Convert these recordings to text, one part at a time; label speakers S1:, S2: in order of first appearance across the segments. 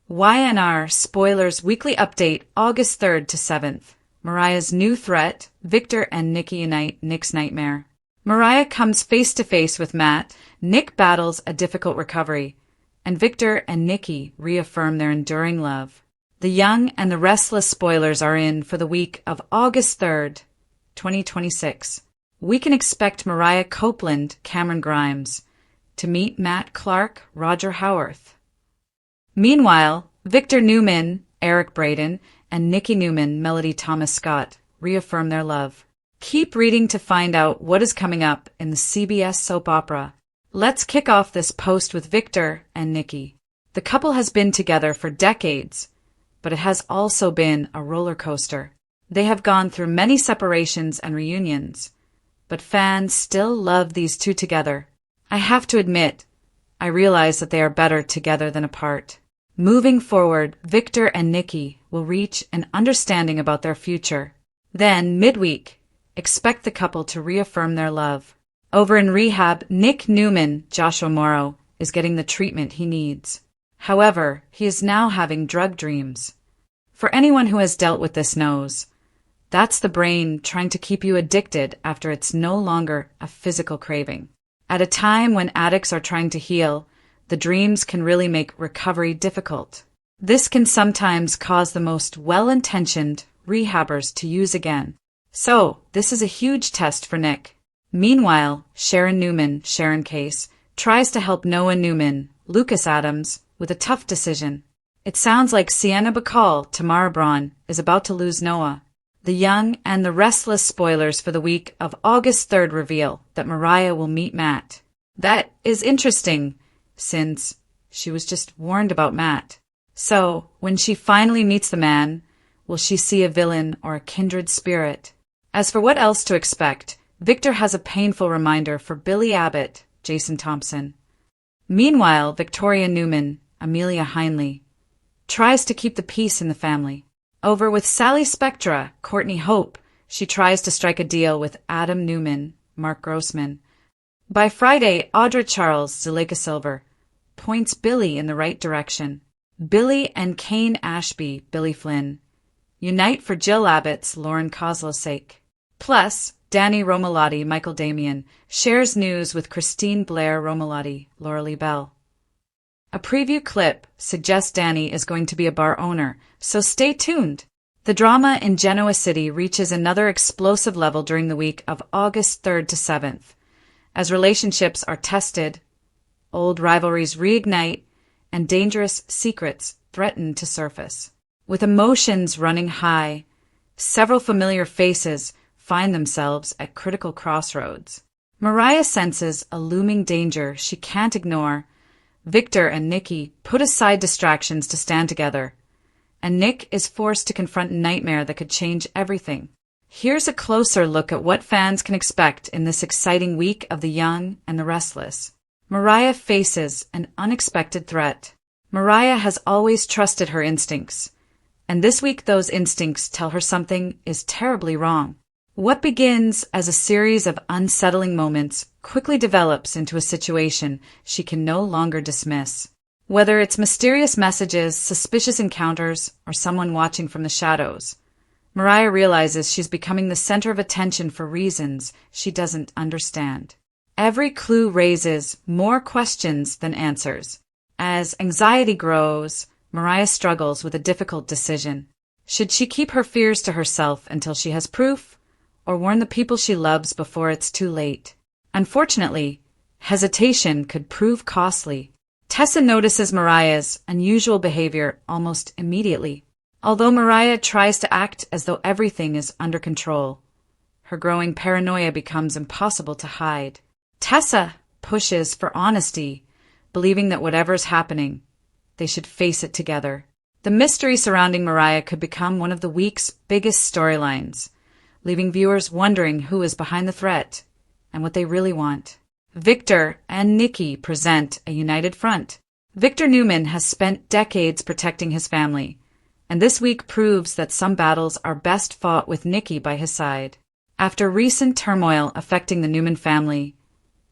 S1: YNR Spoilers Weekly Update August 3rd to 7th. Mariah's new threat, Victor and Nikki unite Nick's nightmare. Mariah comes face to face with Matt, Nick battles a difficult recovery, and Victor and Nikki reaffirm their enduring love. The Young and the Restless spoilers are in for the week of August 3rd, 2026. We can expect Mariah Copeland, Cameron Grimes, to meet Matt Clark, Roger Howarth. Meanwhile, Victor Newman, Eric Braeden, and Nikki Newman, Melody Thomas Scott, reaffirm their love. Keep reading to find out what is coming up in the CBS soap opera. Let's kick off this post with Victor and Nikki. The couple has been together for decades, but it has also been a roller coaster. They have gone through many separations and reunions, but fans still love these two together. I have to admit, I realize that they are better together than apart. Moving forward, Victor and Nikki will reach an understanding about their future. Then, midweek, expect the couple to reaffirm their love. Over in rehab, Nick Newman, Joshua Morrow, is getting the treatment he needs. However, he is now having drug dreams. For anyone who has dealt with this knows, that's the brain trying to keep you addicted after it's no longer a physical craving. At a time when addicts are trying to heal, the dreams can really make recovery difficult. This can sometimes cause the most well-intentioned rehabbers to use again. So, this is a huge test for Nick. Meanwhile, Sharon Newman, Sharon Case, tries to help Noah Newman, Lucas Adams, with a tough decision. It sounds like Sienna Bacall, Tamara Braun, is about to lose Noah. The Young and the Restless spoilers for the week of August 3rd reveal that Mariah will meet Matt. That is interesting, since she was just warned about Matt. So, when she finally meets the man, will she see a villain or a kindred spirit? As for what else to expect, Victor has a painful reminder for Billy Abbott, Jason Thompson. Meanwhile, Victoria Newman, Amelia Heinley, tries to keep the peace in the family. Over with Sally Spectra, Courtney Hope, she tries to strike a deal with Adam Newman, Mark Grossman. By Friday, Audra Charles, Zuleika Silver, points Billy in the right direction. Billy and Kane Ashby, Billy Flynn, unite for Jill Abbott's Lauren Koslow's sake. Plus, Danny Romalotti, Michael Damian, shares news with Christine Blair Romalotti, Laura Lee Bell. A preview clip suggests Danny is going to be a bar owner, so stay tuned. The drama in Genoa City reaches another explosive level during the week of August 3rd to 7th. As relationships are tested, old rivalries reignite, and dangerous secrets threaten to surface. With emotions running high, several familiar faces find themselves at critical crossroads. Mariah senses a looming danger she can't ignore. Victor and Nikki put aside distractions to stand together, and Nick is forced to confront a nightmare that could change everything. Here's a closer look at what fans can expect in this exciting week of the Young and the Restless. Mariah faces an unexpected threat. Mariah has always trusted her instincts, and this week those instincts tell her something is terribly wrong. What begins as a series of unsettling moments quickly develops into a situation she can no longer dismiss. Whether it's mysterious messages, suspicious encounters, or someone watching from the shadows, Mariah realizes she's becoming the center of attention for reasons she doesn't understand. Every clue raises more questions than answers. As anxiety grows, Mariah struggles with a difficult decision. Should she keep her fears to herself until she has proof, or warn the people she loves before it's too late? Unfortunately, hesitation could prove costly. Tessa notices Mariah's unusual behavior almost immediately. Although Mariah tries to act as though everything is under control, her growing paranoia becomes impossible to hide. Tessa pushes for honesty, believing that whatever's happening, they should face it together. The mystery surrounding Mariah could become one of the week's biggest storylines, leaving viewers wondering who is behind the threat and what they really want. Victor and Nikki present a united front. Victor Newman has spent decades protecting his family, and this week proves that some battles are best fought with Nikki by his side. After recent turmoil affecting the Newman family,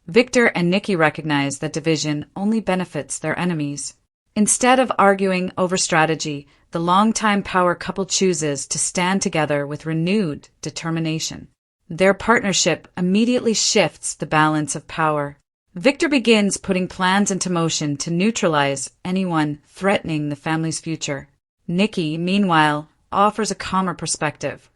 S1: Victor and Nikki recognize that division only benefits their enemies. Instead of arguing over strategy, the longtime power couple chooses to stand together with renewed determination. Their partnership immediately shifts the balance of power. Victor begins putting plans into motion to neutralize anyone threatening the family's future. Nikki, meanwhile, offers a calmer perspective,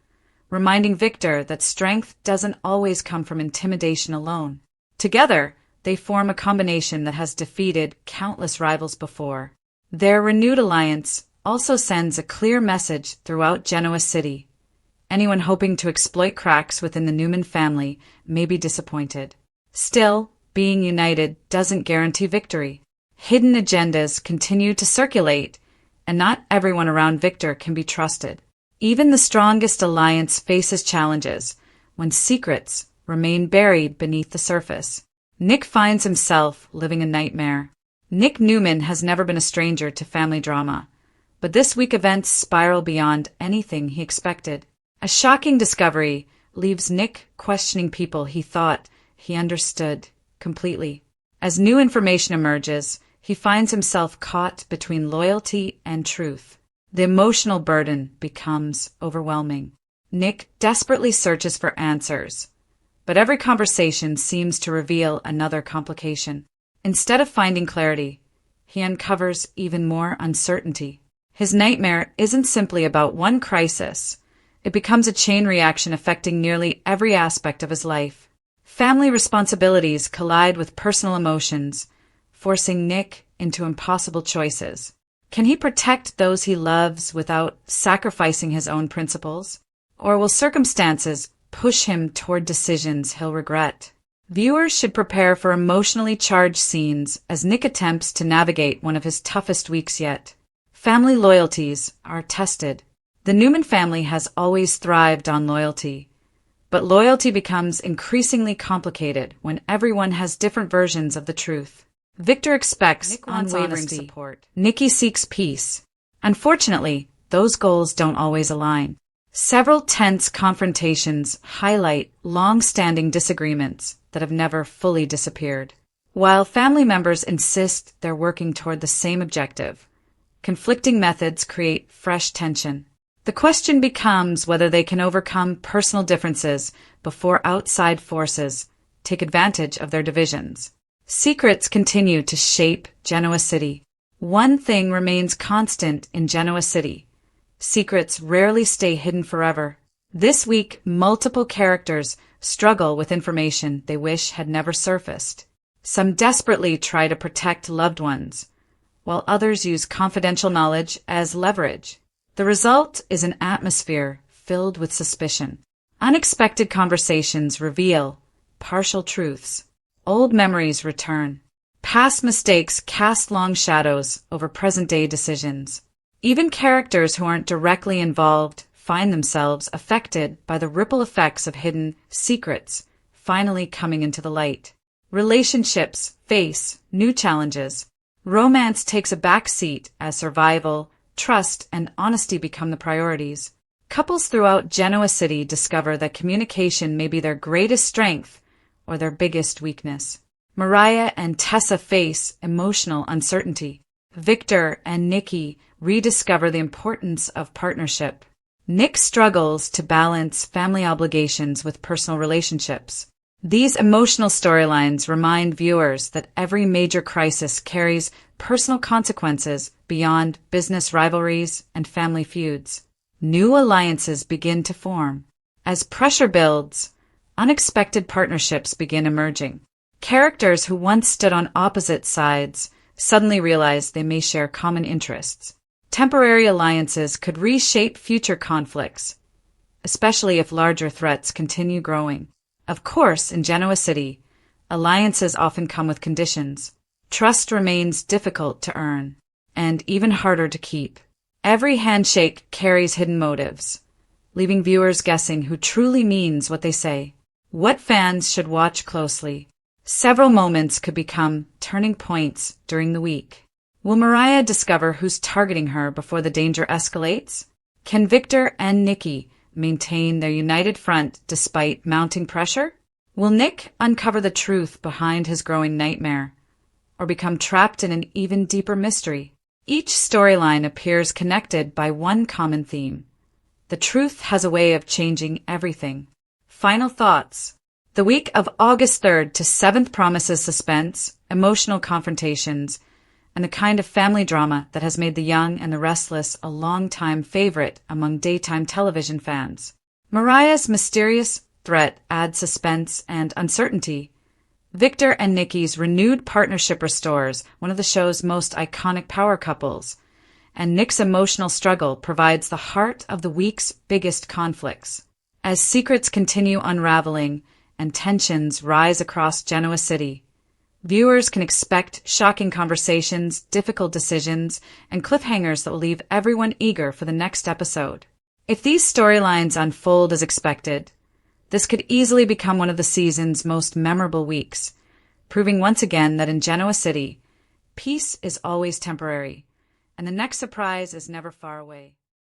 S1: reminding Victor that strength doesn't always come from intimidation alone. Together, they form a combination that has defeated countless rivals before. Their renewed alliance also sends a clear message throughout Genoa City. Anyone hoping to exploit cracks within the Newman family may be disappointed. Still, being united doesn't guarantee victory. Hidden agendas continue to circulate, and not everyone around Victor can be trusted. Even the strongest alliance faces challenges when secrets remain buried beneath the surface. Nick finds himself living a nightmare. Nick Newman has never been a stranger to family drama, but this week events spiral beyond anything he expected. A shocking discovery leaves Nick questioning people he thought he understood completely. As new information emerges, he finds himself caught between loyalty and truth. The emotional burden becomes overwhelming. Nick desperately searches for answers, but every conversation seems to reveal another complication. Instead of finding clarity, he uncovers even more uncertainty. His nightmare isn't simply about one crisis. It becomes a chain reaction affecting nearly every aspect of his life. Family responsibilities collide with personal emotions, forcing Nick into impossible choices. Can he protect those he loves without sacrificing his own principles? Or will circumstances push him toward decisions he'll regret? Viewers should prepare for emotionally charged scenes as Nick attempts to navigate one of his toughest weeks yet. Family loyalties are tested. The Newman family has always thrived on loyalty, but loyalty becomes increasingly complicated when everyone has different versions of the truth. Victor expects unwavering support. Nikki seeks peace. Unfortunately, those goals don't always align. Several tense confrontations highlight long-standing disagreements that have never fully disappeared. While family members insist they're working toward the same objective, conflicting methods create fresh tension. The question becomes whether they can overcome personal differences before outside forces take advantage of their divisions. Secrets continue to shape Genoa City. One thing remains constant in Genoa City. Secrets rarely stay hidden forever. This week, multiple characters struggle with information they wish had never surfaced. Some desperately try to protect loved ones, while others use confidential knowledge as leverage. The result is an atmosphere filled with suspicion. Unexpected conversations reveal partial truths. Old memories return. Past mistakes cast long shadows over present-day decisions. Even characters who aren't directly involved find themselves affected by the ripple effects of hidden secrets finally coming into the light. Relationships face new challenges. Romance takes a backseat as survival, trust, and honesty become the priorities. Couples throughout Genoa City discover that communication may be their greatest strength or their biggest weakness. Mariah and Tessa face emotional uncertainty. Victor and Nikki rediscover the importance of partnership. Nick struggles to balance family obligations with personal relationships. These emotional storylines remind viewers that every major crisis carries personal consequences beyond business rivalries and family feuds. New alliances begin to form. As pressure builds, unexpected partnerships begin emerging. Characters who once stood on opposite sides suddenly realize they may share common interests. Temporary alliances could reshape future conflicts, especially if larger threats continue growing. Of course, in Genoa City, alliances often come with conditions. Trust remains difficult to earn, and even harder to keep. Every handshake carries hidden motives, leaving viewers guessing who truly means what they say. What fans should watch closely. Several moments could become turning points during the week. Will Mariah discover who's targeting her before the danger escalates? Can Victor and Nikki maintain their united front despite mounting pressure? Will Nick uncover the truth behind his growing nightmare, or become trapped in an even deeper mystery? Each storyline appears connected by one common theme. The truth has a way of changing everything. Final thoughts. The week of August 3rd to 7th promises suspense, emotional confrontations, and the kind of family drama that has made The Young and the Restless a long-time favorite among daytime television fans. Mariah's mysterious threat adds suspense and uncertainty. Victor and Nikki's renewed partnership restores one of the show's most iconic power couples, and Nick's emotional struggle provides the heart of the week's biggest conflicts. As secrets continue unraveling and tensions rise across Genoa City, viewers can expect shocking conversations, difficult decisions, and cliffhangers that will leave everyone eager for the next episode. If these storylines unfold as expected, this could easily become one of the season's most memorable weeks, proving once again that in Genoa City, peace is always temporary, and the next surprise is never far away.